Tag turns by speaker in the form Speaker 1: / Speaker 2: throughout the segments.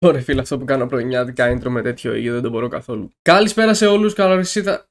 Speaker 1: Ωραία, φίλε, αυτό που κάνω πρωινιάτικα intro με τέτοιο ήγιο δεν το μπορώ καθόλου. Καλησπέρα σε όλους, καλώς ήρθατε.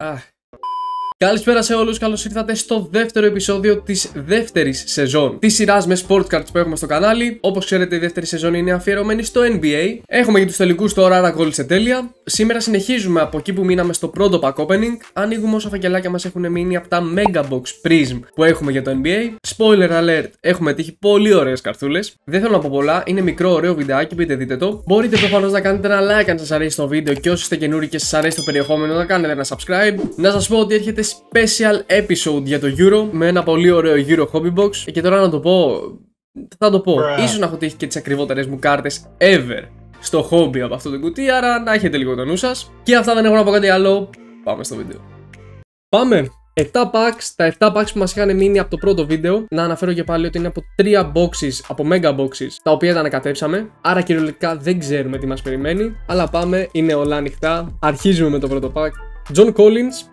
Speaker 1: Καλησπέρα σε όλους, καλώς ήρθατε στο δεύτερο επεισόδιο της δεύτερης σεζόν της σειράς με sports cards που έχουμε στο κανάλι. Όπως ξέρετε, η δεύτερη σεζόν είναι αφιερωμένη στο NBA. Έχουμε και τους τελικούς τώρα, άρα κόλλησε τέλεια. Σήμερα συνεχίζουμε από εκεί που μείναμε στο πρώτο pack opening. Ανοίγουμε όσα φακελάκια μας έχουν μείνει από τα Mega Box Prism που έχουμε για το NBA. Spoiler alert, έχουμε τύχει πολύ ωραίες καρτούλες. Δεν θέλω να πω πολλά, είναι μικρό ωραίο βιντεάκι, μπείτε δείτε το. Μπορείτε προφανώς να κάνετε ένα like αν σας αρέσει το βίντεο και όσοι είστε καινούριοι και σας αρέσει το περιεχόμενο να κάνετε ένα subscribe. Να σας πω ότι έρχεται special episode για το Euro με ένα πολύ ωραίο Euro hobby box. Και τώρα να το πω, θα το πω, ίσως να έχω τύχει και τις ακριβότερες μου κάρτες ever στο hobby από αυτό το κουτί, άρα να έχετε λίγο το νου σας. Και αυτά, δεν έχω να πω κάτι άλλο, πάμε στο βίντεο. Πάμε! 7 packs, τα 7 packs που μας είχαν μείνει από το πρώτο βίντεο. Να αναφέρω και πάλι ότι είναι από 3 boxes, από mega boxes, τα οποία τα ανακατέψαμε. Άρα κυριολεκτικά δεν ξέρουμε τι μας περιμένει. Αλλά πάμε, είναι όλα ανοιχτά. Αρχίζουμε με το πρώτο pack. John Collins,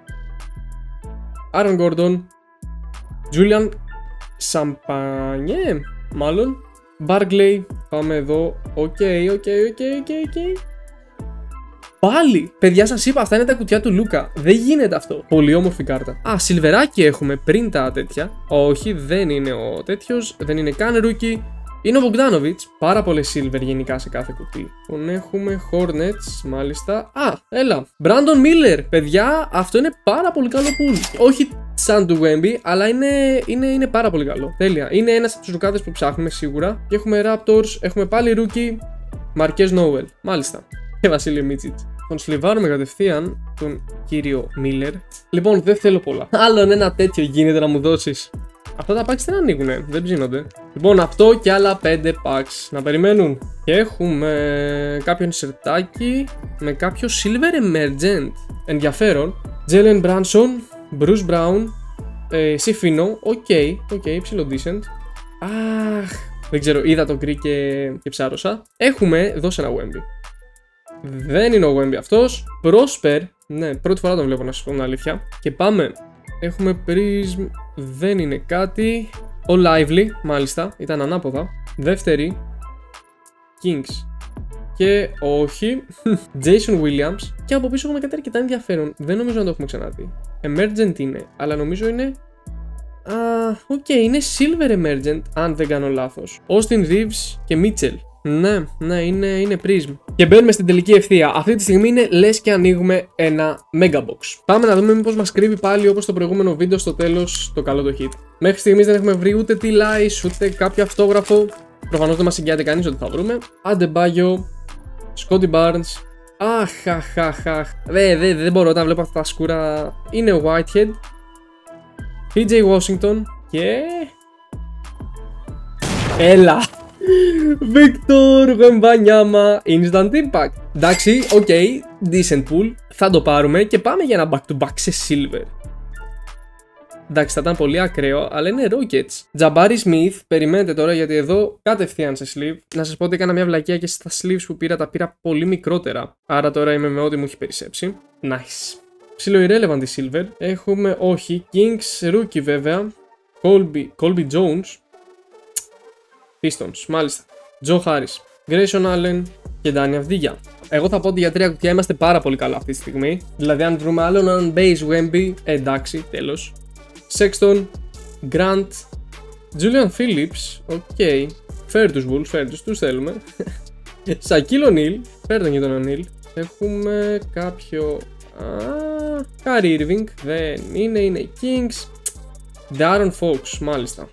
Speaker 1: Aaron Gordon, Julian Champagne, μάλλον, Barkley, πάμε εδώ, οκ. Πάλι! Παιδιά, σας είπα, αυτά είναι τα κουτιά του Λούκα. Δεν γίνεται αυτό. Πολύ όμορφη κάρτα. Α, σιλβεράκι έχουμε πριν τα τέτοια. Όχι, δεν είναι ο τέτοιος. Δεν είναι καν ρούκι. Είναι ο Bogdanovic. Πάρα πολλές silver γενικά σε κάθε κουτί. Τον έχουμε Hornets, μάλιστα. Α, έλα. Brandon Miller. Παιδιά, αυτό είναι πάρα πολύ καλό pool. Όχι σαν του Wemby, αλλά είναι πάρα πολύ καλό. Τέλεια. Είναι ένας από τους ρουκάδες που ψάχνουμε σίγουρα. Και έχουμε Raptors. Έχουμε πάλι rookie. Marquez Nowell. Μάλιστα. Και Βασίλειο Μίτσιτς. Τον σλιβάρουμε κατευθείαν τον κύριο Miller. Λοιπόν, δεν θέλω πολλά. Άλλον ένα τέτοιο γίνεται να μου δώσεις. Αυτά τα packs δεν ανοίγουνε, δεν ψήνονται. Λοιπόν, αυτό και άλλα 5 packs να περιμένουν. Και έχουμε κάποιον σερτάκι με κάποιο Silver Emergent. Ενδιαφέρον. Jalen Brunson, Bruce Brown, Sifino. Οκ, ψηλό decent. Αχ, δεν ξέρω, είδα το γκρι και ψάρωσα. Έχουμε δώσει ένα Wemby. Δεν είναι ο Wemby αυτός. Prosper, ναι, πρώτη φορά τον βλέπω να σας πω την αλήθεια. Και πάμε. Έχουμε Prism, δεν είναι κάτι. Ο Lively, μάλιστα, ήταν ανάποδα. Δεύτερη, Kings. Και όχι, Jason Williams. Και από πίσω έχουμε κάτι αρκετά ενδιαφέρον. Δεν νομίζω να το έχουμε ξαναδεί. Emergent είναι, αλλά νομίζω είναι... είναι Silver Emergent, αν δεν κάνω λάθος. Austin Reeves και Mitchell. Ναι, είναι Prism. Και μπαίνουμε στην τελική ευθεία. Αυτή τη στιγμή είναι λες και ανοίγουμε ένα Mega Box. Πάμε να δούμε μήπως μας κρύβει πάλι όπως το προηγούμενο βίντεο στο τέλος το καλό το hit. Μέχρι στιγμής δεν έχουμε βρει ούτε T-Lice ούτε κάποιο αυτόγραφο. Προφανώς δεν μας εγγυάται κανείς ότι θα βρούμε. Adebayo, Scotty Barnes. Αχ. Δεν μπορώ όταν βλέπω αυτά τα σκούρα. Είναι ο Whitehead, PJ Washington και... Έλα! Victor Wembanyama Instant Impact. Εντάξει, decent pool. Θα το πάρουμε και πάμε για ένα back to back σε silver. Εντάξει, θα ήταν πολύ ακραίο, αλλά είναι Rockets. Jabari Smith, περιμένετε τώρα γιατί εδώ κατευθείαν σε sleeve. Να σας πω ότι έκανα μια βλακεία και στα sleeves που πήρα τα πήρα πολύ μικρότερα. Άρα τώρα είμαι με ό,τι μου έχει περισσέψει. Nice. Ψιλο irrelevant η silver. Έχουμε, όχι, Kings rookie βέβαια. Colby Jones. Pistons, μάλιστα. Joe Harris, Grayson Allen και Danny Avdija. Εγώ θα πω ότι για 3 κουτιά είμαστε πάρα πολύ καλά αυτή τη στιγμή. Δηλαδή, αν βρούμε άλλον έναν base Wemby, εντάξει, τέλος. Sexton, Grant, Julian Phillips, Fair τους Wolves, τους θέλουμε. Shaquille O'Neal, φέρνει και τον O'Neal. Έχουμε κάποιο... Kyrie Irving, δεν είναι Kings. Darren Fox, μάλιστα.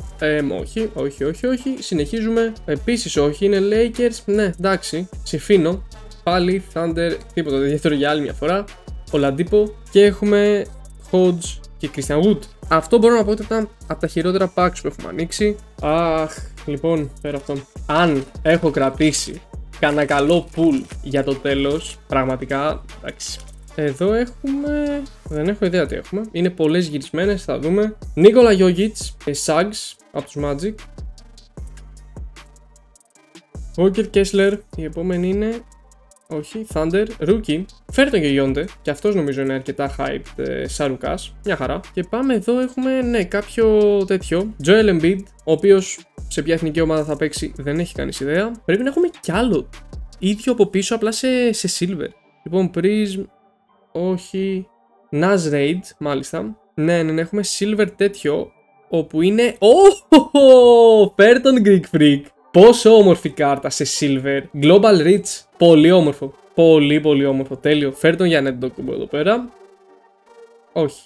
Speaker 1: Όχι. Συνεχίζουμε. Επίσης όχι, είναι Lakers. Ναι, εντάξει. Συμφίνω. Πάλι Thunder, τίποτα δεύτερο για άλλη μια φορά. Oladipo. Και έχουμε Hodge και Christian Wood. Αυτό μπορώ να πω ότι ήταν από τα χειρότερα packs που έχουμε ανοίξει. Αχ, λοιπόν, πέρα αυτό. Αν έχω κρατήσει κανένα καλό pull για το τέλος, πραγματικά, εντάξει. Εδώ έχουμε... Δεν έχω ιδέα τι έχουμε. Είναι πολλές γυρισμένες, θα δούμε. Νίκολα Γιόγιτς, Suggs από τους Magic. Walker Kessler, η επόμενη είναι... Όχι, Thunder, Rookie. Φέρ τον και Yonte, και αυτός νομίζω είναι αρκετά hyped σαρουκάς. Μια χαρά. Και πάμε εδώ, έχουμε, ναι, κάποιο τέτοιο. Joel Embiid, ο οποίος σε ποια εθνική ομάδα θα παίξει δεν έχει κανείς ιδέα. Πρέπει να έχουμε κι άλλο ίδιο από πίσω, απλά σε silver. Λοιπόν, Prism, όχι. Naz Raid, μάλιστα. Ναι, έχουμε silver τέτοιο, όπου είναι. Φέρ τον Greek Freak. Πόσο όμορφη κάρτα σε silver. Global Reach, πολύ όμορφο. Πολύ όμορφο, τέλειο. Φέρ τον για Netdokubo εδώ πέρα. Όχι.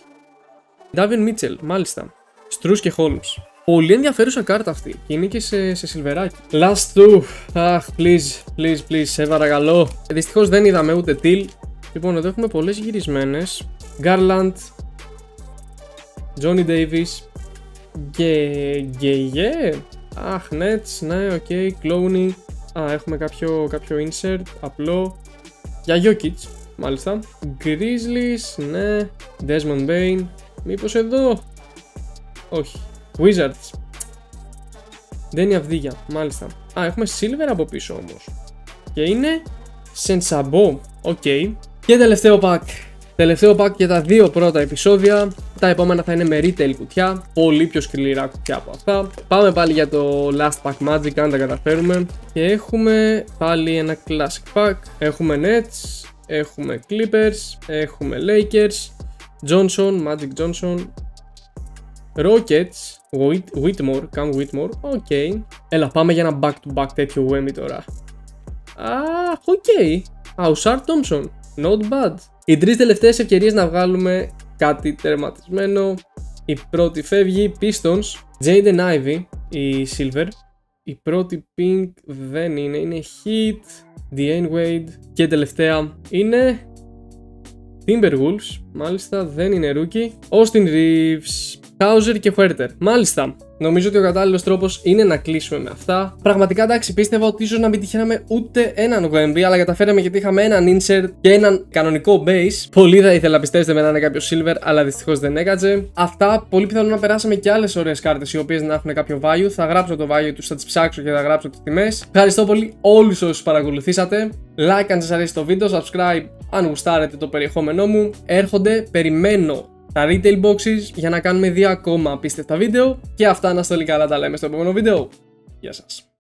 Speaker 1: Davion Mitchell, μάλιστα. Strus και Holmes. Πολύ ενδιαφέρουσα κάρτα αυτή. Και είναι και σε σιλβεράκι. Last two. Αχ, please, σε παρακαλώ. Δυστυχώς δεν είδαμε ούτε Till. Λοιπόν, εδώ έχουμε πολλές γυρισμένες. Garland, Johnny Davis, Γκέιε. Αχ, Nets, ναι, οκ, Clowney. Έχουμε κάποιο insert, απλό. Για Jokic, μάλιστα. Grizzlies, ναι. Desmond Bain. Μήπως εδώ? Όχι. Wizards. Danny Avdija, μάλιστα. Έχουμε silver από πίσω όμως. Και είναι Sensabo. Οκ. Και τελευταίο pack. Τελευταίο pack για τα δύο πρώτα επεισόδια. Τα επόμενα θα είναι με retail κουτιά. Πολύ πιο σκληρά κουτιά από αυτά. Πάμε πάλι για το last pack magic, αν τα καταφέρουμε. Και έχουμε πάλι ένα classic pack. Έχουμε Nets. Έχουμε Clippers. Έχουμε Lakers. Johnson, Magic Johnson. Rockets. Whitmore, Cam Whitmore. Οκ. Έλα, πάμε για ένα back-to-back τέτοιο Wemby τώρα. Οκ. Ausar Thompson. Not bad. Οι τρεις τελευταίες ευκαιρίες να βγάλουμε κάτι τερματισμένο. Η πρώτη φεύγει. Pistons. Jaden Ivey. Η Silver. Η πρώτη pink δεν είναι. Είναι Heat. Dwayne Wade. Και τελευταία είναι Timberwolves. Μάλιστα, δεν είναι rookie. Austin Reeves. Hauser και Huerter. Μάλιστα. Νομίζω ότι ο κατάλληλος τρόπος είναι να κλείσουμε με αυτά. Πραγματικά, εντάξει, πίστευα ότι ίσως να μην τυχαίναμε ούτε έναν Wemby, αλλά καταφέραμε γιατί είχαμε έναν insert και έναν κανονικό base. Πολύ θα ήθελα, πιστέψτε με, να είναι κάποιο silver, αλλά δυστυχώς δεν έκατσε. Αυτά, πολύ πιθανό να περάσαμε και άλλες ωραίες κάρτες οι οποίες να έχουν κάποιο value. Θα γράψω το value τους, θα τις ψάξω και θα γράψω τις τιμές. Ευχαριστώ πολύ όλους όσους παρακολουθήσατε. Like αν σας αρέσει το βίντεο, subscribe αν γουστάρετε το περιεχόμενό μου. Έρχονται, περιμένω τα retail boxes για να κάνουμε 2 ακόμα απίστευτα βίντεο. Και αυτά, να είστε όλοι καλά, τα λέμε στο επόμενο βίντεο. Γεια σας.